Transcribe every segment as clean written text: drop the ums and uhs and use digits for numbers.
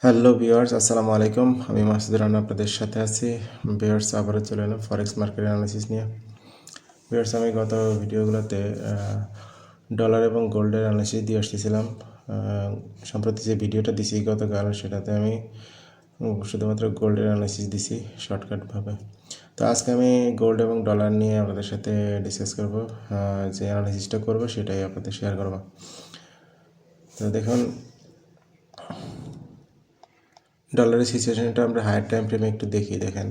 Hello viewers, আসসালামু আলাইকুম। আমি মাসুদুর রানা আপনাদের সাথে আছি। ভিউয়ার্স, আবারও চলে এলাম ফরেক্স মার্কেট অ্যানালিসিস নিয়ে। ভিউয়ার্স, আমি গত ভিডিওগুলোতে ডলার এবং গোল্ডের অ্যানালিসিস দিয়ে আসতেছিলাম। সম্প্রতি যে ভিডিওটা দিছি গতকাল, সেটাতে আমি শুধুমাত্র গোল্ডের অ্যানালিসিস দিছি শর্টকাটভাবে। তো আজকে আমি গোল্ড এবং ডলার নিয়ে আপনাদের সাথে ডিসকাস করব। যে অ্যানালিসিসটা করব সেটাই আপনাদের শেয়ার করব। তো দেখুন, ডলারের সিচুয়েশনটা আমরা হায়ার টাইম ফ্রেমে একটু দেখেন।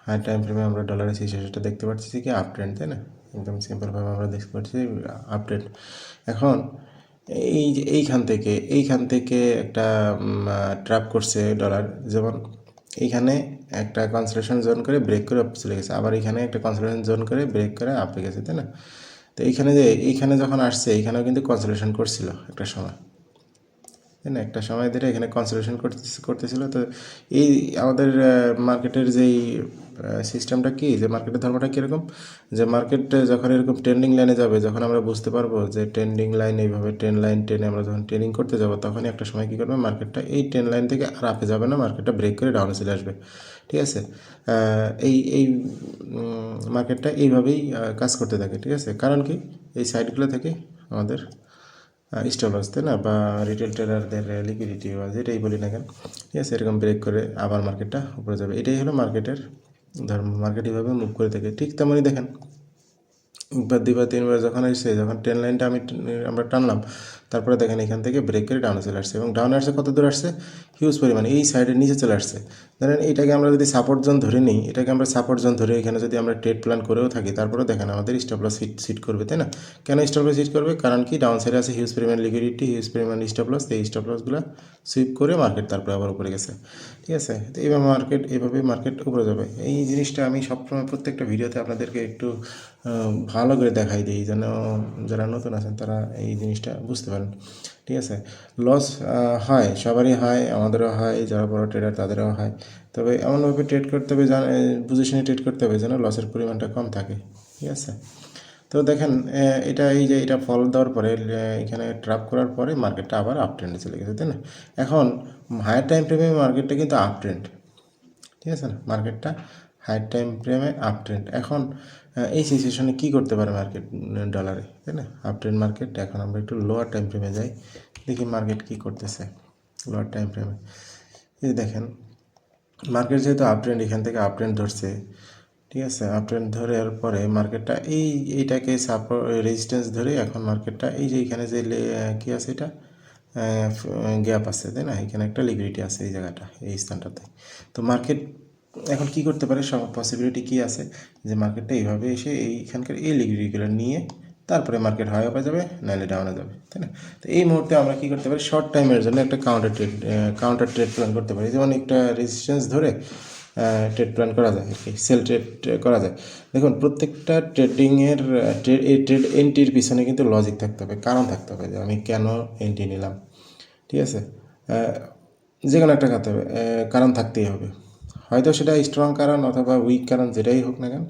হায়ার টাইম ফ্রেমে আমরা ডলারের সিচুয়েশনটা দেখতে পাচ্ছি কি আপ ট্রেন্ড, তাই না? একদম সিম্পলভাবে আমরা দেখতে পাচ্ছি আপ ট্রেন্ড। এখন এই যে এইখান থেকে একটা ট্র্যাপ করছে ডলার, যেমন এইখানে একটা কনসোলিডেশন জোন করে ব্রেক করে আপ চলে গেছে, আবার এখানে একটা কনসোলিডেশন জোন করে ব্রেক করে আপে গেছে, তাই না? তো এইখানে যখন আসছে, এইখানেও কিন্তু কনসোলিডেশন করছিল একটা সময়, তাই না? একটা সময় ধরে এখানে কনসোলিডেশন করতেছিল। তো এই আমাদের মার্কেটের যেই সিস্টেমটা কি, যে মার্কেটের ধর্মটা কীরকম, যে মার্কেট যখন এরকম ট্রেন্ডিং লাইনে যাবে, যখন আমরা বুঝতে পারবো যে ট্রেন্ডিং লাইন এইভাবে ট্রেন লাইন টেনে আমরা যখন ট্রেনিং করতে যাবো, তখনই একটা সময় কী করবে, মার্কেটটা এই ট্রেন লাইন থেকে আর আপে যাবে না, মার্কেটটা ব্রেক করে ডাউনে চলে আসবে। ঠিক আছে? এই মার্কেটটা এইভাবেই কাজ করতে থাকে। ঠিক আছে? কারণ কি, এই সাইডগুলো থেকে আমাদের স্টপ লস, তাই না? বা রিটেল ট্রেডারদের লিকুইডিটি বা যেটাই বলি না কেন, ঠিক আছে, এরকম ব্রেক করে আবার মার্কেটটা উপরে যাবে। এটাই হলো মার্কেটের ধর্ম। মার্কেট এইভাবে মুভ করে থাকে। ঠিক তেমনই দেখেন, একবার দুইবার তিনবার যখন এসে যখন ট্রেন লাইনটা আমরা টানলাম, তারপরে দেখেন এখান থেকে ব্রেক করে ডাউনে চলে আসছে, এবং ডাউনে আসছে কত দূর আসছে, হিউজ পরিমাণে এই সাইডের নিচে চলে আসছে। ধরেন এটাকে আমরা যদি সাপোর্ট জোন ধরে নিই, এটাকে আমরা সাপোর্ট জোন ধরে এখানে যদি আমরা ট্রেড প্ল্যান করেও থাকি, তারপরে দেখেন আমাদের স্টপ লস হিট করবে, তাই না? কেন স্টপ লস হিট করবে? কারণ কি, ডাউন সাইডে আছে হিউজ পরিমাণ লিকুইডিটি, হিউজ পরিমাণ স্টপ লস। এই স্টপ লসগুলো সুইপ করে মার্কেট তারপরে আবার উপরে গেছে। ঠিক আছে? তো এইভাবে মার্কেট উপরে যাবে। এই জিনিসটা আমি সবসময় প্রত্যেকটা ভিডিওতে আপনাদেরকে একটু ভালো করে দেখাই দিই, যেন যারা নতুন আছেন তারা এই জিনিসটা বুঝতে পারেন। ঠিক আছে? লস হয়, সবারই হয়, আমাদেরও হয়, যারা বড় ট্রেডার তাদেরও হয়। তবে এমনভাবে ট্রেড করতে হবে, পজিশনে ট্রেড করতে হবে যেন লসের পরিমাণটা কম থাকে। ঠিক আছে? তো দেখেন, এটা ফল দেওয়ার পরে, এখানে ট্র্যাপ করার পরে মার্কেটটা আবার আপ ট্রেন্ডে চলে গেছে, তাই না? এখন হায়ার টাইম ফ্রেমে মার্কেটটা কিন্তু আপ ট্রেন্ড। ঠিক আছে না? মার্কেটটা হাই টাইম ফ্রেমে আপ ট্রেন্ড। এখন এই সিচুয়েশনে কী করতে পারে মার্কেট ডলারে, তাই না? Up trend market. এখন আমরা একটু লোয়ার টাইম ফ্রেমে যাই, দেখি মার্কেট কী করতেছে লোয়ার টাইম ফ্রেমে। এই দেখেন, মার্কেট যেহেতু আপ ট্রেন্ড, এখান থেকে আপ ট্রেন্ড ধরছে, ঠিক আছে? আপ ট্রেন্ড ধরার পরে মার্কেটটা এইটাকে সাপোর্ট রেজিস্ট্যান্স ধরে এখন মার্কেটটা এই যে এখানে যে কী আছে, এটা গ্যাপ আছে, তাই না? এখানে একটা লিকুইডিটি আছে এই জায়গাটা, এই স্থানটাতে। তো মার্কেট এখন কি করতে পারে, সব পসিবিলিটি কী আছে, যে মার্কেটটা এইভাবে এসে এইখানকার এই লিকুইডিটিগুলো নিয়ে তারপরে মার্কেট হয় আপে যাবে, নাহলে ডাউনে যাবে, তাই না? তো এই মুহূর্তে আমরা কী করতে পারি, শর্ট টাইমের জন্য একটা কাউন্টার ট্রেড প্ল্যান করতে পারি। যেমন একটা রেজিস্ট্যান্স ধরে ট্রেড প্ল্যান করা যায় আর কি, সেল ট্রেড করা যায়। দেখুন, প্রত্যেকটা ট্রেডিংয়ের এই ট্রেড এন্ট্রির পিছনে কিন্তু লজিক থাকতে হবে, কারণ থাকতে হবে, যে আমি কেন এন্ট্রি নিলাম। ঠিক আছে? যে কোনো একটা কারণ থাকতেই হবে, হয়তো সেটা স্ট্রং কারণ অথবা উইক কারণ, যেটাই হোক না কেন,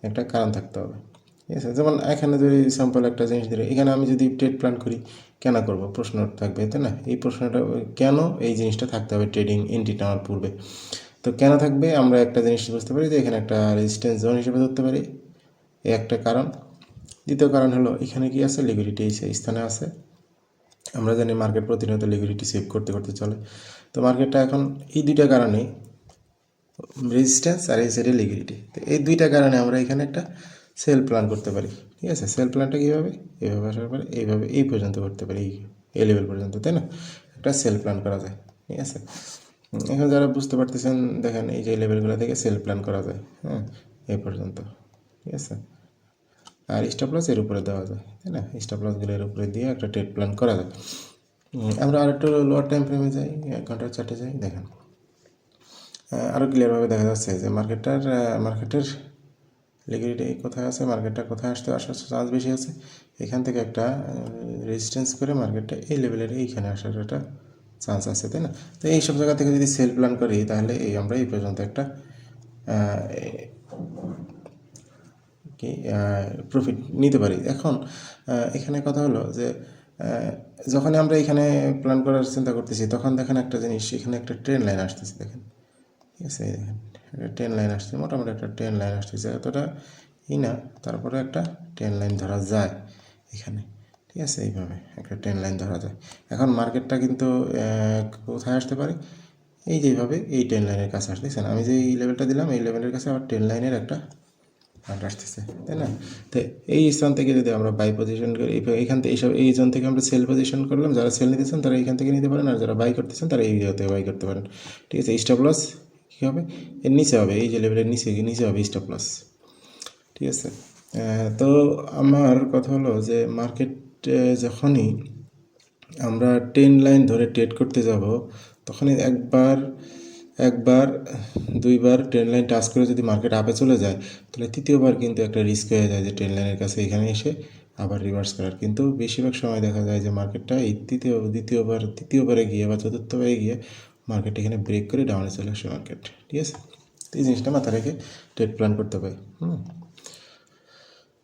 একটা কারণ থাকতে হবে। ঠিক আছে? যেমন এখানে যদি স্যাম্পল একটা জিনিস ধরে, এখানে আমি যদি ট্রেড প্ল্যান করি, কেন করব প্রশ্ন থাকবে, তাই না? এই প্রশ্নটা কেন, এই জিনিসটা থাকতে হবে ট্রেডিং এন্ট্রি নেওয়ার পূর্বে। তো কেন থাকবে, আমরা একটা জিনিস বুঝতে পারি, যে এখানে একটা রেজিস্ট্যান্স জোন হিসেবে ধরতে পারি, এই একটা কারণ। দ্বিতীয় কারণ হলো, এখানে কি আছে, লিকুইডিটি এই স্থানে আছে। আমরা জানি মার্কেট প্রতিনিয়ত লিকুইডিটি সেভ করতে করতে চলে। তো মার্কেটটা এখন এই দুইটা কারণেই, রেজিস্ট্যান্স আর এই সাইডে লিকুইডিটি, তো এই দুইটা কারণে আমরা এখানে একটা সেল প্ল্যান করতে পারি। ঠিক আছে? সেল প্ল্যানটা কীভাবে, এইভাবে আসার পরে এইভাবে এই পর্যন্ত করতে পারি, এই লেভেল পর্যন্ত, তাই না? একটা সেল প্ল্যান করা যায়। ঠিক আছে? এখন যারা বুঝতে পারতেছেন, দেখেন এই যে লেভেলগুলো থেকে সেল প্ল্যান করা যায়, হ্যাঁ, এই পর্যন্ত। ঠিক আছে? আর স্টপ লস এর উপরে দেওয়া যায়, তাই না? স্টপ লসগুলো এর উপরে দিয়ে একটা ট্রেড প্ল্যান করা যায়। আমরা আরেকটু লোয়ার টাইম ফ্রেমে যাই, 1 ঘন্টার চার্টে যাই। দেখেন, আরও ক্লিয়ারভাবে দেখা যাচ্ছে যে মার্কেটের লিকুইডিটি কোথায় আছে, মার্কেটটা কোথায় আসার চান্স বেশি আছে। এখান থেকে একটা রেজিস্ট্যান্স করে মার্কেটটা এই লেভেলের এইখানে আসার একটা চান্স আছে, তাই না? তো এই সব জায়গা থেকে যদি সেল প্ল্যান করি, তাহলে আমরা এই পর্যন্ত একটা প্রফিট নিতে পারি। এখন এখানে কথা হলো যে যখনই আমরা এখানে প্ল্যান করার চিন্তা করতেছি তখন দেখেন একটা জিনিস, এখানে একটা ট্রেন লাইন আসতেছে দেখেন, ঠিক আছে, এই দেখেন একটা ট্রেন লাইন আসছে, মোটামুটি একটা ট্রেন লাইন আসতেছে, এতটা না, তারপরে একটা ট্রেন লাইন ধরা যায় এখানে, ঠিক আছে, এইভাবে একটা ট্রেন লাইন ধরা যায়। এখন মার্কেটটা কিন্তু কোথায় আসতে পারে, এই যেভাবে এই ট্রেন লাইনের কাছে আসতেছে না, আমি যে এই লেভেলটা দিলাম এই লেভেলের কাছে আবার ট্রেন লাইনের একটা পয়েন্ট আসতেছে, তাই না? তো এই স্থান থেকে যদি আমরা বাই পজিশন করি, এইখান থেকে এই জোন থেকে আমরা সেল পজিশন করলাম, যারা সেল নিতেছেন তারা এইখান থেকে নিতে পারেন, আর যারা বাই করতেছেন তারা এই জায়গা থেকে বাই করতে পারেন, ঠিক আছে। স্টপ লস কী হবে, এর নিচে হবে, এই যে লেভেলের নিচে হবে স্টপ লস, ঠিক আছে। তো আমার কথা হলো যে মার্কেট যখনই আমরা ট্রেন লাইন ধরে ট্রেড করতে যাব, তখনই একবার দুইবার ট্রেন লাইন টাচ করে যদি মার্কেট আপে চলে যায়, তাহলে তৃতীয়বার কিন্তু একটা রিস্ক হয়ে যায় যে ট্রেন লাইনের কাছে এখানে এসে আবার রিভার্স করার। কিন্তু বেশিরভাগ সময় দেখা যায় যে মার্কেটটা এই তৃতীয়বারে গিয়ে বা চতুর্থবারে গিয়ে মার্কেট এখানে ব্রেক করে ডাউনে চলে আসে মার্কেট, ঠিক আছে। তো এই জিনিসটা মাথা রেখে ট্রেড প্ল্যান করতে হবে।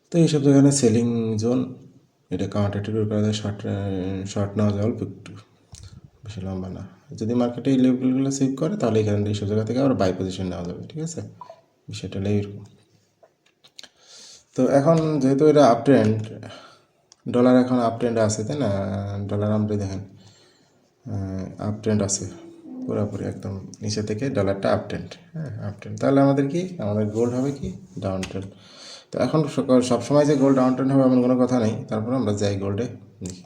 তো এইসব জায়গায় সেলিং জোন, এটা কাউন্টার ট্রেড করা যায়, শর্ট নেওয়া যায় অল্প একটু, বেশি লম্বা না। যদি মার্কেটে এই লেভেলগুলো সেভ করে তাহলে এখানে এইসব জায়গা থেকে আবার বাই পজিশন নেওয়া যাবে, ঠিক আছে, বিষয়টা এরকম। তো এখন যেহেতু এটা আপ ট্রেন্ড, ডলার এখন আপ ট্রেন্ড আছে, তাই না? ডলার আমরা দেখেন আপ ট্রেন্ড আছে পুরোপুরি, একদম নিচে থেকে ডলারটা আপ ট্রেন্ড, হ্যাঁ আপ ট্রেন্ড। তাহলে আমাদের গোল্ড হবে কি ডাউন ট্রেন্ড। তো এখন সবসময় যে গোল্ড ডাউন ট্রেন্ড হবে এমন কোনো কথা নেই, তারপরে আমরা যাই গোল্ডে দেখি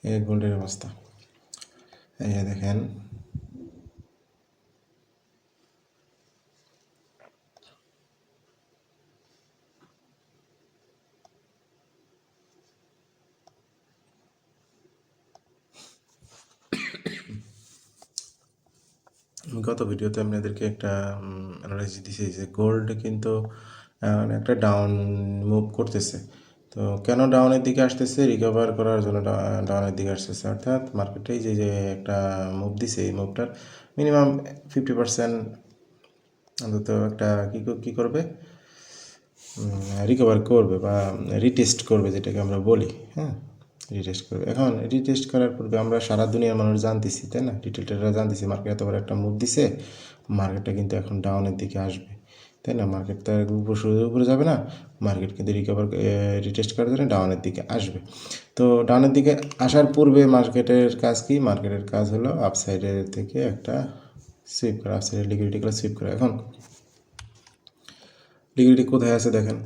এই গোল্ডের অবস্থা। এই যে দেখেন গত ভিডিওতে আপনাদেরকে একটা অ্যানালাইসিস দিয়েছি যে গোল্ড কিন্তু একটা ডাউন মুভ করতেছে। তো কেন ডাউনের দিকে আসতেছে, রিকভার করার জন্য ডাউনের দিকে আসতেছে, অর্থাৎ মার্কেটে যে একটা মুভ দিছে, এই মুভটার মিনিমাম 50% অন্তত একটা কী করবে, রিকভার করবে বা রিটেস্ট করবে, যেটাকে আমরা বলি, হ্যাঁ রিটেস্ট করবে। এখন রিটেস্ট করার পূর্বে আমরা সারা দুনিয়ার মানুষ জানতেছি, তাই না, রিটেল ট্রেডাররা জানতেছি মার্কেট এত বড় একটা মুভ দিছে, মার্কেটটা কিন্তু এখন ডাউনের দিকে আসবে, তাই না? মার্কেট তো উপরে যাবে না, মার্কেট কিন্তু রিটেস্ট করার জন্য ডাউনের দিকে আসবে। তো ডাউনের দিকে আসার পূর্বে মার্কেটের কাজ কি, মার্কেটের কাজ হলো আপসাইডের থেকে একটা সুইপ করা, আপসাইডের লিকুইডিটিগুলো সুইপ করা। এখন লিকুইডিটি কোথায় আছে দেখেন,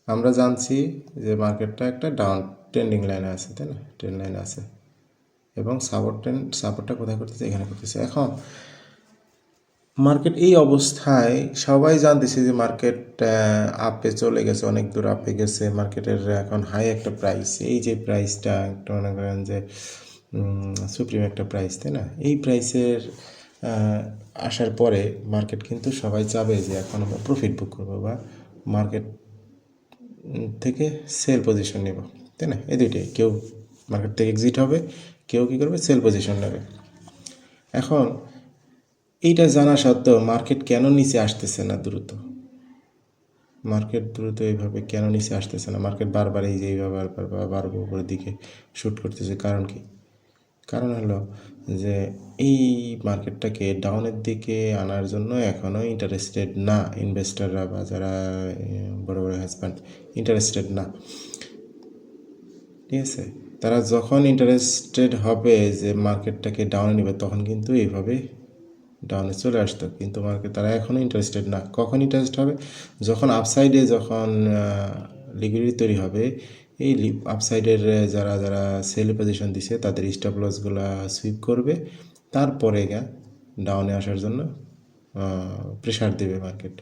আমরা জানছি যে মার্কেটটা একটা ডাউন ট্রেন্ডিং লাইনে আছে, তাই না, ট্রেন্ড লাইনে আছে, এবং সাপোর্টটা কোথায় করতেছে, এখানে করতেছে। এখন মার্কেট এই অবস্থায় সবাই জানতেছে যে মার্কেট আপে চলে গেছে, অনেক দূর আপে গেছে, মার্কেটের এখন হাই একটা প্রাইস, এই যে প্রাইসটা একটা মনে করেন যে সুপ্রিম একটা প্রাইস, তাই না, এই প্রাইসের আসার পরে মার্কেট কিন্তু সবাই চাবে যে এখন আমরা প্রফিট বুক করবো বা মার্কেট থেকে সেল পজিশন নেব, তাই না, এই দুইটাই, কেউ মার্কেট থেকে এক্সিট হবে, কেউ কী করবে সেল পজিশন নেবে। এখন এইটা জানা সত্ত্বেও মার্কেট কেন নিচে আসতেছে না দ্রুত, মার্কেট দ্রুত এইভাবে কেন নিচে আসতেছে না, মার্কেট বারবার এই যে এইভাবে বারবার উপরের দিকে শ্যুট করতেছে, কারণ কি, কারণ হলো যে এই মার্কেটটাকে ডাউনের দিকে আনার জন্য এখনও ইন্টারেস্টেড না ইনভেস্টররা বা যারা বড় বড় হ্যাজব্যান্ড, ইন্টারেস্টেড না, ঠিক আছে। তারা যখন ইন্টারেস্টেড হবে যে মার্কেটটাকে ডাউনে নেবে তখন কিন্তু এইভাবে ডাউনে চলে আসতো, কিন্তু তারা এখনও ইন্টারেস্টেড না। কখন ইন্টারেস্ট হবে, যখন আপসাইডে যখন লিকুইডিটি তৈরি হবে, এই আপসাইডের যারা যারা সেল পজিশন দিছে তাদের স্টপ লসগুলো সুইপ করবে, তারপরে ডাউনে আসার জন্য প্রেশার দেবে মার্কেট,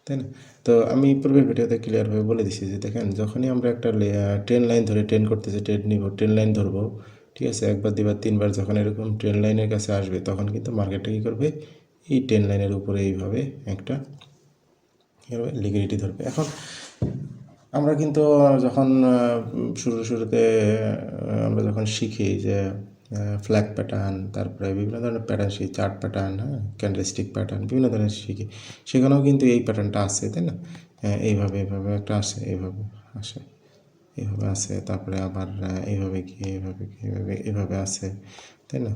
তাই না। তো আমি পূর্বের ভিডিওতে ক্লিয়ারভাবে বলে দিচ্ছি যে দেখেন যখনই আমরা একটা ট্রেন লাইন ধরে ট্রেন করতেছি, ট্রেড নিব, ট্রেন লাইন ধরবো, ঠিক আছে, একবার দুবার তিনবার যখন এরকম ট্রেন লাইনের কাছে আসবে তখন কিন্তু মার্কেটটা কী করবে, এই ট্রেন লাইনের উপরে এইভাবে একটা লিকুইডিটি ধরবে। এখন আমরা কিন্তু যখন শুরুতে আমরা যখন শিখি যে ফ্ল্যাগ প্যাটার্ন, তারপরে বিভিন্ন ধরনের প্যাটার্ন শিখি, চার্ট প্যাটার্ন, হ্যাঁ ক্যান্ডেলস্টিক প্যাটার্ন, বিভিন্ন ধরনের শিখি, সেখানেও কিন্তু এই প্যাটার্নটা আসে, তাই না, এইভাবে একটা আসে, এইভাবে আসে, এইভাবে আছে, তারপরে আবার এইভাবে গিয়ে এভাবে আছে, তাই না?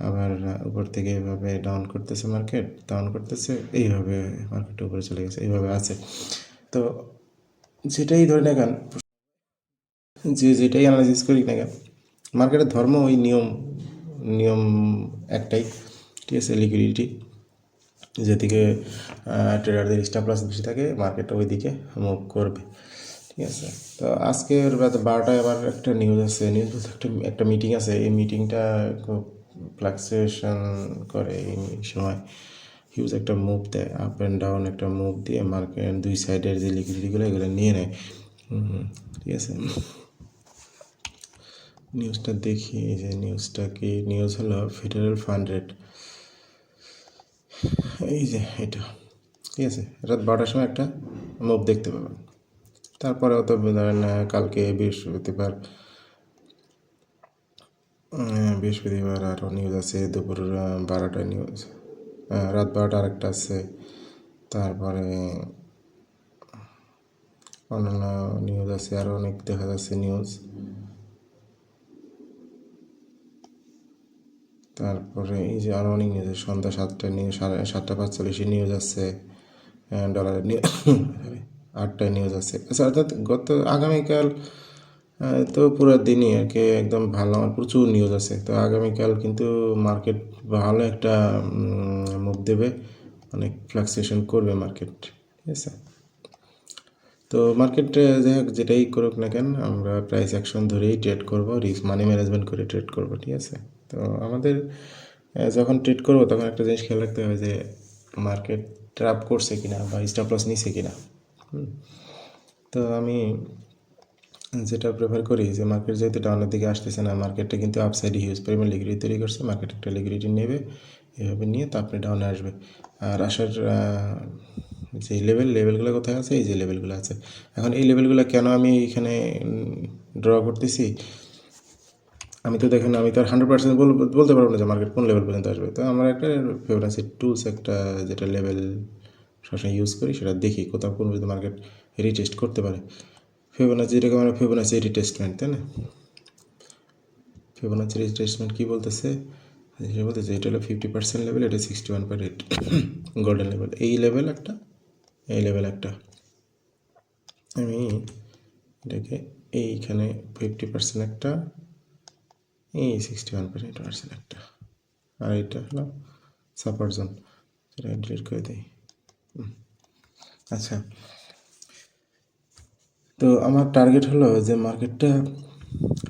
আবার উপর থেকে এভাবে ডাউন করতেছে, মার্কেট ডাউন করতেছে, এইভাবে মার্কেট উপরে চলে গেছে, এইভাবে আছে। তো যেটাই ধরে না কেন, যেটাই অ্যানালাইসিস করি না কেন, মার্কেটের ধর্ম ওই নিয়ম একটাই, ঠিক আছে? লিকুইডিটি যেদিকে ট্রেডারদের স্টপ লস বেশি থাকে, মার্কেটটা ওই দিকে মুভ করবে, ঠিক আছে? তো আজকের রাত 12টায় আবার একটা নিউজ আছে, নিউজ বলতে একটা মিটিং আছে। এই মিটিংটা খুব ফ্লাকচুয়েশন করে, এই সময় হিউজ একটা মুভ দেয়, আপ অ্যান্ড ডাউন একটা মুভ দিয়ে মার্কেট দুই সাইডের যে লিকুইডিটিগুলো এগুলো নিয়ে নেয়, ঠিক আছে? নিউজটা দেখি, যে নিউজটা কি নিউজ হলো ফেডারেল ফান্ড রেট, এই যে এটা, ঠিক আছে? রাত 12টার সময় একটা মুভ দেখতে পাবেন। তারপরেও তো ধরেন কালকে বৃহস্পতিবার আরও নিউজ আছে, দুপুর 12টায় নিউজ, রাত 12টা আরেকটা আছে, তারপরে অন্যান্য নিউজ আছে, আরও অনেক দেখা যাচ্ছে নিউজ। তারপরে এই যে আরও অনেক নিউজ, সন্ধ্যা 7টায় নিউজ, 7:45 নিউজ আছে, ডলারের নিউজ 8টায় নিউজ আছে। আচ্ছা, অর্থাৎ আগামীকাল তো পুরো দিনই আর কি একদম ভালো, প্রচুর নিউজ আছে। তো আগামীকাল কিন্তু মার্কেট ভালো একটা মুভ দেবে, অনেক ফ্লাকচুয়েশন করবে মার্কেট, ঠিক আছে? তো মার্কেট যাই হোক, যেটাই করুক না কেন, আমরা প্রাইস অ্যাকশন ধরেই ট্রেড করব, রিস্ক মানি ম্যানেজমেন্ট করে ট্রেড করব, ঠিক আছে? তো আমাদের যখন ট্রেড করব তখন একটা জিনিস খেয়াল রাখতে হবে যে মার্কেট ট্র্যাপ করছে কিনা বা স্টপ লস নিছে কিনা। তো আমি যেটা প্রেফার করি যে মার্কেট যেহেতু ডাউনের দিকে আসতেছে না, মার্কেটটা কিন্তু আপসাইডে হিউজ পরিমাণ লিকুইডিটি তৈরি করছে, মার্কেট একটা লিকুইডিটি নেবে, এভাবে নিয়ে তারপরে ডাউনে আসবে। আর আসার যে লেভেলগুলো কোথায় আছে, এই যে লেভেলগুলো আছে। এখন এই লেভেলগুলো কেন আমি এখানে ড্র করতেছি, আমি তো দেখেন, আমি তো আর 100% বলতে পারবো না যে মার্কেট কোন লেভেল পর্যন্ত আসবে। তো আমার একটা ফিবোনাচি টুলস, একটা যেটা লেভেল সবসময় ইউজ করি, সেটা দেখি কোথাও কোন পর্যন্ত মার্কেট রিটেস্ট করতে পারে। ফিবোনাচি, এটাকে আমরা ফিবোনাচি রিটেস্টমেন্ট, তাই না? ফিবোনাচি রিটেস্টমেন্ট কী বলতেছে, সে বলতেছে এটা হলো 50% লেভেল, এটা 61.8 গোল্ডেন লেভেল, এই লেভেল একটা, এই লেভেল একটা। আমি এটাকে এইখানে 50% একটা, এই 61.8% একটা, আর এটা হলো সাপোর্ট জোন, সেটা ডিলিট করে দিই। আচ্ছা, তো আমার টার্গেট হলো যে মার্কেটটা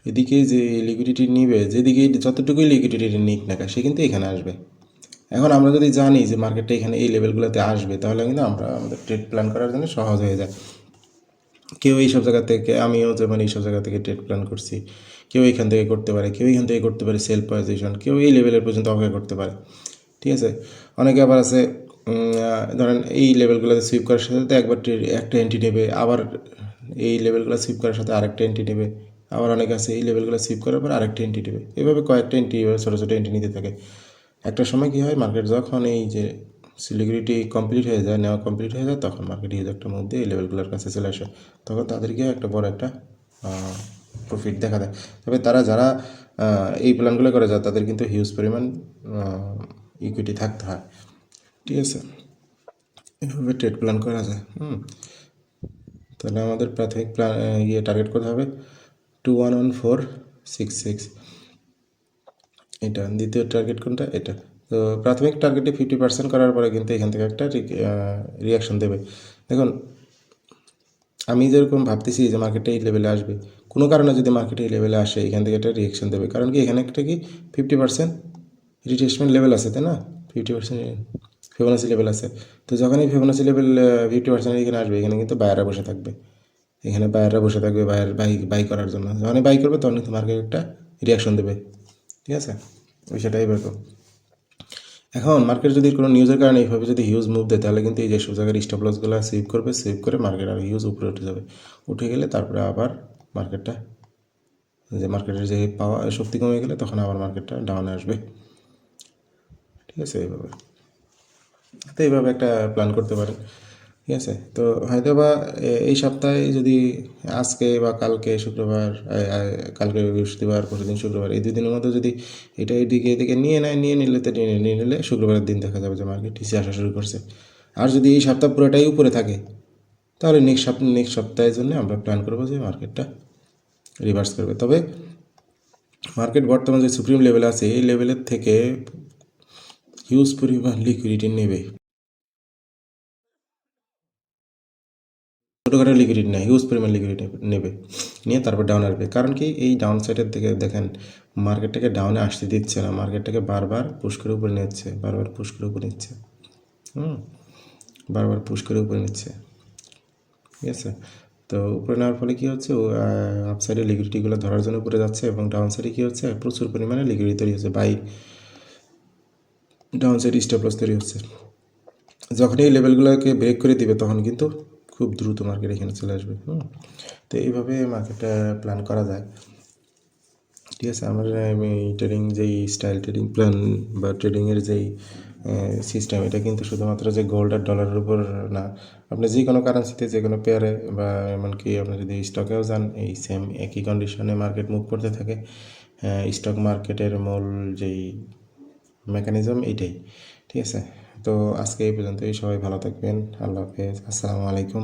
এদিকে যে লিকুইডিটি নিবে, যেদিকে যতটুকুই লিকুইডিটি নিক না সে কিন্তু এখানে আসবে। এখন আমরা যদি জানি যে মার্কেটটা এখানে এই লেভেলগুলোতে আসবে, তাহলে কিন্তু আমরা আমাদের ট্রেড প্ল্যান করার জন্য সহজ হয়ে যায়। কেউ এইসব জায়গা থেকে, আমিও যেমন এইসব জায়গা থেকে ট্রেড প্ল্যান করছি, কেউ এইখান থেকে করতে পারে, কেউ এইখান থেকে করতে পারে সেল পজিশন, কেউ এই লেভেলের পর্যন্ত অপেক্ষা করতে পারে, ঠিক আছে? অনেকে আবার আছে, ধরেন এই লেভেলগুলোতে সুইপ করার সাথে সাথে একবার একটা এন্ট্রি নেবে, আবার এই লেভেলগুলো সুইপ করার সাথে আরেকটা এন্ট্রি নেবে, আবার অনেকে আছে এই লেভেলগুলো সুইপ করার পর আরেকটা এন্ট্রি নেবে, এভাবে কয়েকটা এন্ট্রি, এবার ছোটো ছোটো এন্ট্রি নিতে থাকে। একটা সময় কী হয়, মার্কেট যখন এই যে লিকুইডিটি কমপ্লিট হয়ে যায়, নেওয়া কমপ্লিট হয়ে যায়, তখন মার্কেট হিউজ একটা মধ্যে এই লেভেলগুলোর কাছে চলে আসে, তখন তাদেরকে একটা বড় একটা প্রফিট দেখা দেয়। তবে তারা যারা এই প্ল্যানগুলো করে যায়, তাদের কিন্তু হিউজ পরিমাণ ইকুইটি থাকতে হয়, ঠিক আছে? এভাবে ট্রেড প্ল্যান করা যায়। তাহলে আমাদের প্রাথমিক টার্গেট করতে হবে 211,466, এটা। দ্বিতীয় টার্গেট কোনটা, এটা। তো প্রাথমিক টার্গেটে 50% করার পরে কিন্তু এখান থেকে একটা রিয়াকশন দেবে। দেখুন, আমি যেরকম ভাবতেছি যে মার্কেটটা এই লেভেলে আসবে, কোনো কারণে যদি মার্কেটে এই লেভেলে আসে, এখান থেকে একটা রিয়াকশন দেবে, কারণ কি এখানে একটা কি 50% রিট্রেসমেন্ট লেভেল আছে, তাই না? 50% ফিবোনাচি লেভেল আছে। তো যখনই ফিবোনাচি লেভেল 50% এখানে আসবে, এখানে কিন্তু বায়াররা বসে থাকবে, এখানে বায়াররা বসে থাকবে বাই করার জন্য। যখনই বাই করবে তখন কিন্তু মার্কেট একটা রিয়াকশন দেবে, ঠিক আছে? বিষয়টা এইভাবে। এখন মার্কেট যদি কোনো নিউজের কারণে এইভাবে যদি হিউজ মুভ দেয়, তাহলে কিন্তু এই যে সব জায়গায় স্টপ লসগুলো সুইপ করবে, সুইপ করে মার্কেট আর হিউজ উপরে উঠে যাবে। উঠে গেলে তারপরে আবার মার্কেটটা, যে মার্কেটের যে পাওয়া শক্তি কমে গেলে, তখন আবার মার্কেটটা ডাউনে আসবে, ঠিক আছে? এইভাবে, তো এইভাবে একটা প্ল্যান করতে পারেন। ঠিক আছে। তো হয়তো বা এই সপ্তাহে যদি আজকে বা কালকে শুক্রবার, কালকে বৃহস্পতিবার, পরশুদিন শুক্রবার, এই 2 দিনের মধ্যে যদি এটা এদিকে এদিকে নিয়ে নেয়, নিয়ে নিলে তো নিয়ে নিলে শুক্রবারের দিন দেখা যাবে যে মার্কেট নিচে আসা শুরু করছে। আর যদি এই সপ্তাহ পুরোটাই উপরে থাকে, তাহলে নেক্সট সপ্তাহের জন্য আমরা প্ল্যান করবো যে মার্কেটটা রিভার্স করবে। তবে মার্কেট বর্তমান যে সুপ্রিম লেভেলে আছে, এই লেভেলের থেকে হিউজ পরিমাণ লিকুইডিটি নেবে। ছোটোখাটো লিকুইডিটি না, হিউজ পরিমাণ লিকুইডিটি নেবে, নিয়ে তারপর ডাউন আসবে। কারণ কি, এই ডাউন সাইডের দিকে দেখেন মার্কেটটাকে ডাউনে আসতে দিচ্ছে না, মার্কেটটাকে বারবার পুশ করে উপরে নিচ্ছে, বারবার পুশ করে উপরে নিচ্ছে, বারবার পুশ করে উপরে নিচ্ছে। ঠিক আছে। তো উপরে নেওয়ার ফলে কী হচ্ছে, আপ সাইডে লিকুইডিটিগুলো ধরার জন্য উপরে যাচ্ছে, এবং ডাউন সাইডে কী হচ্ছে, প্রচুর পরিমাণে লিকুইডিটি তৈরি হচ্ছে, by downside stop loss তৈরি হচ্ছে। যখন এই লেভেলগুলোকে ব্রেক করে দিবে, তখন কিন্তু খুব দ্রুত মার্কেট এখানে চলে আসবে। তো এইভাবে মার্কেটটা প্ল্যান করা যায়। ঠিক আছে। আমার ট্রেডিং যেই স্টাইল, ট্রেডিং প্ল্যান বা ট্রেডিংয়ের যেই সিস্টেম, এটা কিন্তু শুধুমাত্র যে গোল্ড আর ডলারের উপর না, আপনি যে কোনো কারেন্সিতে, যে কোনো পেয়ারে, বা এমনকি আপনি যদি স্টকেও যান, এই সেম একই কন্ডিশনে মার্কেট মুভ করতে থাকে। স্টক মার্কেটের মূল যেই মেকানিজম এইটাই। ঠিক আছে। তো আজকে এই পর্যন্তই, সবাই ভালো থাকবেন। আল্লাহ হাফেজ, আসসালামু আলাইকুম।